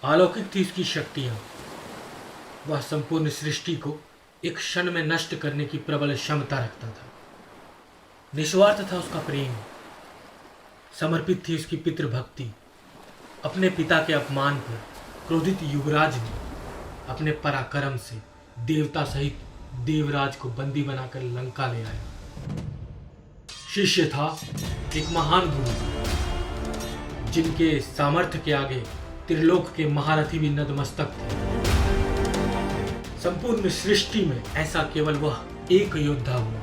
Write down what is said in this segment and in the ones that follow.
अलौकिक थी उसकी शक्तियां। वह संपूर्ण सृष्टि को एक क्षण में नष्ट करने की प्रबल क्षमता रखता था। निस्वार्थ था उसका प्रेम, समर्पित थी उसकी पितृभक्ति। अपने पिता के अपमान पर क्रोधित युवराज ने अपने पराक्रम से देवता सहित देवराज को बंदी बनाकर लंका ले आया। शिष्य था एक महान गुरु, जिनके सामर्थ्य के आगे त्रिलोक के महारथी भी नतमस्तक थे। संपूर्ण सृष्टि में ऐसा केवल वह एक योद्धा हुआ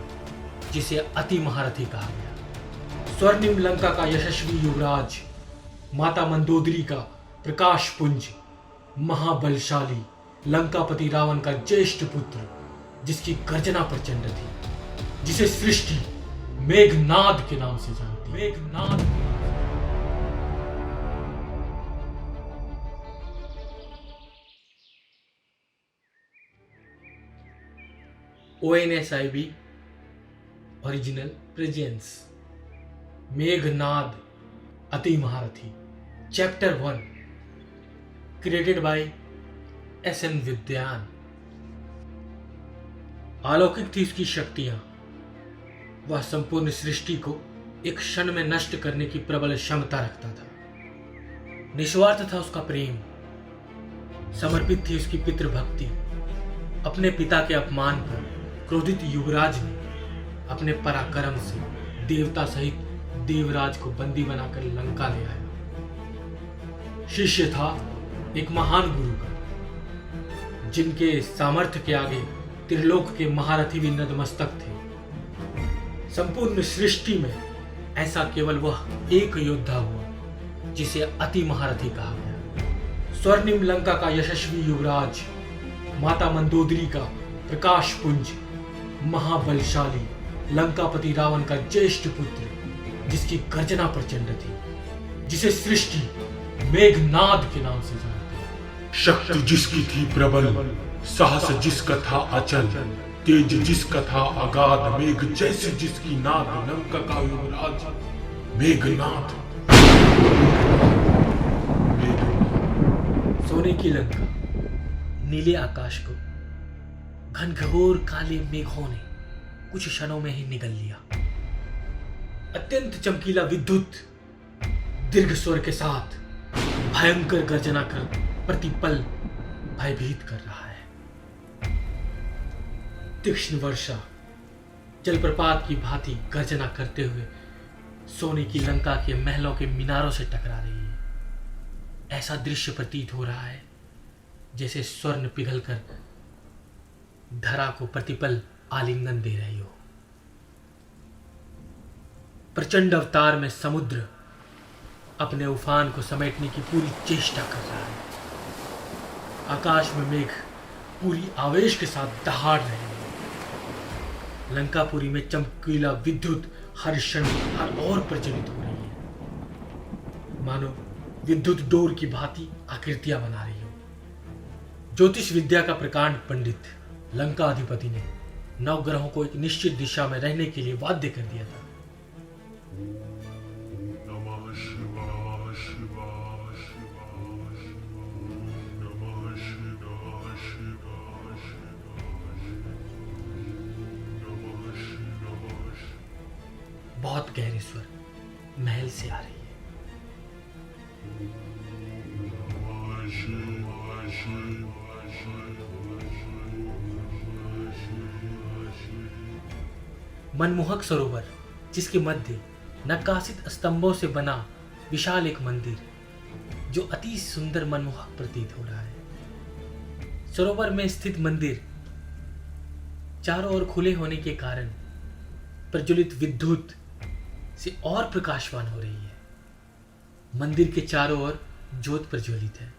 जिसे अति महारथी कहा गया। स्वर्णिम लंका का यशस्वी युवराज, माता मंदोदरी का प्रकाश पुंज, महाबलशाली लंकापति रावण का ज्येष्ठ पुत्र, जिसकी गर्जना प्रचंड थी, जिसे सृष्टि मेघनाद के नाम से जानती। मेघनाद के नाम से। ONSIB ओरिजिनल प्रेजेंस मेघनाद अति महारथी चैप्टर 1 क्रिएटेड बाय SN विद्यान। अलौकिक थी उसकी शक्तियां। वह संपूर्ण सृष्टि को एक क्षण में नष्ट करने की प्रबल क्षमता रखता था। निस्वार्थ था उसका प्रेम, समर्पित थी उसकी पितृभक्ति। अपने पिता के अपमान पर क्रोधित युवराज ने अपने पराक्रम से देवता सहित देवराज को बंदी बनाकर लंका ले आया। शिष्य था एक महान गुरु का, जिनके सामर्थ्य के आगे त्रिलोक के महारथी भी नतमस्तक थे। संपूर्ण सृष्टि में ऐसा केवल वह एक योद्धा हुआ जिसे अति महारथी कहा गया। स्वर्णिम लंका का यशस्वी युवराज, माता मंदोदरी का प्रकाश पुंज, महाबलशाली लंकापति रावण का ज्येष्ठ पुत्र, जिसकी गर्जना प्रचंड थी, जिसे सृष्टि मेघनाद के नाम से जानती। शक्ति जिसकी थी प्रबल, साहस जिसका था अचल, तेज जिसका था अगाध, मेघ जैसे जिसकी नाद, लंका का युवराज मेघनाद। सोने की लंका, नीले आकाश को घनघोर काले मेघों ने कुछ क्षणों में ही निगल लिया। अत्यंत चमकीला विद्युत दीर्घ स्वर के साथ भयंकर गर्जना कर प्रतिपल भयभीत कर रहा है। तीक्ष्ण वर्षा जलप्रपात की भांति गर्जना करते हुए सोने की लंका के महलों के मीनारों से टकरा रही है। ऐसा दृश्य प्रतीत हो रहा है जैसे स्वर्ण पिघलकर धरा को प्रतिपल आलिंगन दे रही हो। प्रचंड अवतार में समुद्र अपने उफान को समेटने की पूरी चेष्टा कर रहा है। आकाश में मेघ पूरी आवेश के साथ दहाड़ रहे हैं। लंकापुरी में चमकीला विद्युत हर क्षण हर और प्रज्वलित हो रही है, मानो विद्युत डोर की भांति आकृतियां बना रही हो। ज्योतिष विद्या का प्रकांड पंडित लंका अधिपति ने नवग्रहों को एक निश्चित दिशा में रहने के लिए बाध्य कर दिया था। नमः शिवाय शिवाय शिवाय नमः शिवाय शिवाय नमः शिवाय। बहुत गहरे स्वर महल से आ रही है। नमः शिवाय शिवाय मनमोहक सरोवर, जिसके मध्य नक्काशित स्तंभों से बना विशाल एक मंदिर, जो अति सुंदर मनमोहक प्रतीत हो रहा है। सरोवर में स्थित मंदिर चारों ओर खुले होने के कारण प्रज्वलित विद्युत से और प्रकाशवान हो रही है। मंदिर के चारों ओर ज्योत प्रज्वलित है।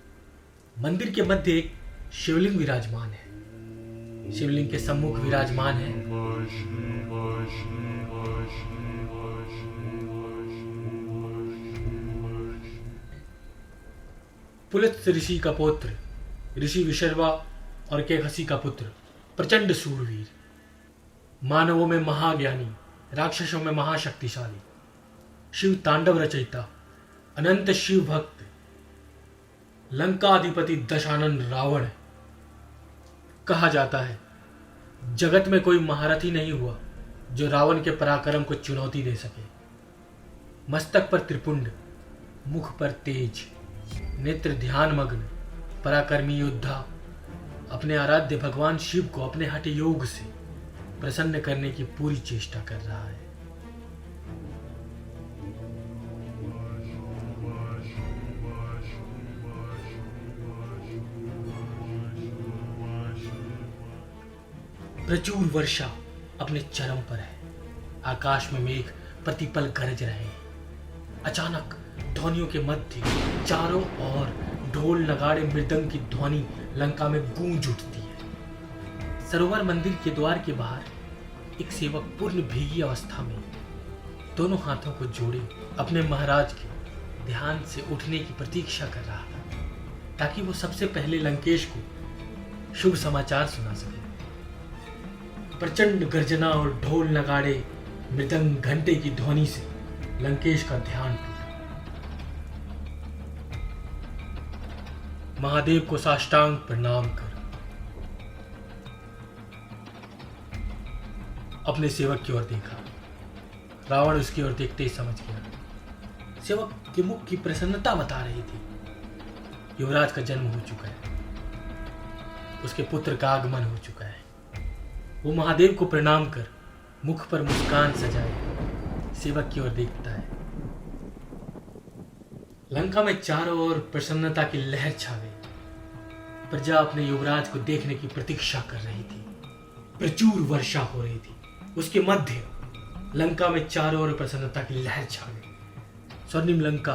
मंदिर के मध्य एक शिवलिंग विराजमान है। शिवलिंग के सम्मुख विराजमान है पुलत्स्य ऋषि का पुत्र ऋषि विशर्वा और केकसी का पुत्र प्रचंड सूरवीर, मानवों में महाज्ञानी, राक्षसों में महाशक्तिशाली, शिव तांडव रचयिता, अनंत शिव भक्त, लंकाधिपति दशानन रावण है। कहा जाता है जगत में कोई महारथी नहीं हुआ जो रावण के पराक्रम को चुनौती दे सके। मस्तक पर त्रिपुंड, मुख पर तेज, नेत्र ध्यान मग्न, पराक्रमी योद्धा अपने आराध्य भगवान शिव को अपने हठ योग से प्रसन्न करने की पूरी चेष्टा कर रहा है। प्रचुर वर्षा अपने चरम पर है। आकाश में मेघ प्रतिपल गरज रहे हैं। अचानक ध्वनियों के मध्य चारों ओर ढोल नगाड़े मृदंग की ध्वनि लंका में गूंज उठती है। सरोवर मंदिर के द्वार के बाहर एक सेवक पूर्ण भीगी अवस्था में दोनों हाथों को जोड़े अपने महाराज के ध्यान से उठने की प्रतीक्षा कर रहा था, ताकि वो सबसे पहले लंकेश को शुभ समाचार सुना सके। प्रचंड गर्जना और ढोल नगाड़े मृदंग घंटे की ध्वनि से लंकेश का ध्यान टूटा। महादेव को साष्टांग प्रणाम कर अपने सेवक की ओर देखा। रावण उसकी ओर देखते ही समझ गया। सेवक के मुख की प्रसन्नता बता रही थी युवराज का जन्म हो चुका है, उसके पुत्र का आगमन हो चुका है। वो महादेव को प्रणाम कर मुख पर मुस्कान सजाए सेवक की ओर देखता है। लंका में चारों ओर प्रसन्नता की लहर छा गई। प्रजा अपने युवराज को देखने की प्रतीक्षा कर रही थी। प्रचुर वर्षा हो रही थी। उसके मध्य लंका में चारों ओर प्रसन्नता की लहर छा गई। स्वर्णिम लंका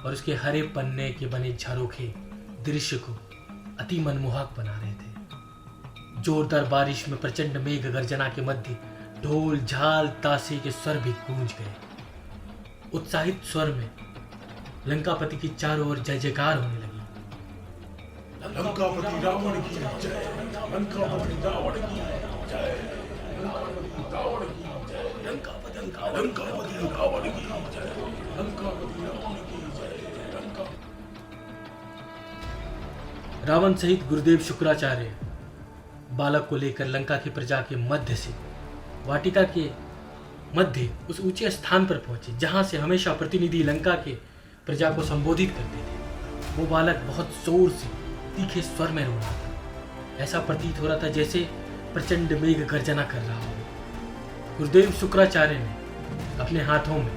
और उसके हरे पन्ने के बने झरोखे दृश्य को अति मनमोहक बना रहे थे। जोरदार बारिश में प्रचंड मेघ गर्जना के मध्य ढोल झाल ताशे के स्वर भी गूंज गए। उत्साहित स्वर में लंकापति की चारों ओर जय जयकार होने लगी। लंकापति रावण की जय, लंकापति रावण की जय, लंकापति रावण की जय, लंकापति रावण की जय, लंकापति रावण की जय। रावण सहित गुरुदेव शुक्राचार्य बालक को लेकर लंका की प्रजा के मध्य से वाटिका के मध्य उस ऊंचे स्थान पर पहुंचे जहां से हमेशा प्रतिनिधि लंका के प्रजा को संबोधित करते थे। वो बालक बहुत जोर से तीखे स्वर में रो रहा था। ऐसा प्रतीत हो रहा था जैसे प्रचंड मेघ गर्जना कर रहा हो। गुरुदेव शुक्राचार्य ने अपने हाथों में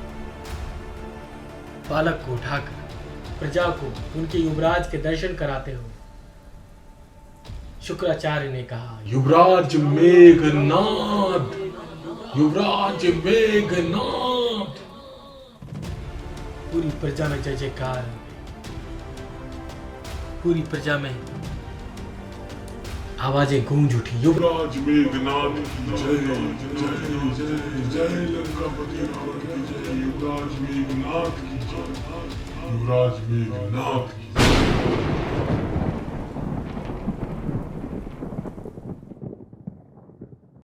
बालक को उठाकर प्रजा को उनके युवराज के दर्शन कराते हुए शुक्राचार्य ने कहा, युवराज मेघनाद, युवराज मेघनाद। पूरी प्रजा में जय जयकार। पूरी प्रजा में आवाजें गूंज उठी। युवराज मेघनाद की जय, जय जय जय, लंकापति रावण की जय, युवराज मेघनाद की जय, युवराज मेघनाद की जय।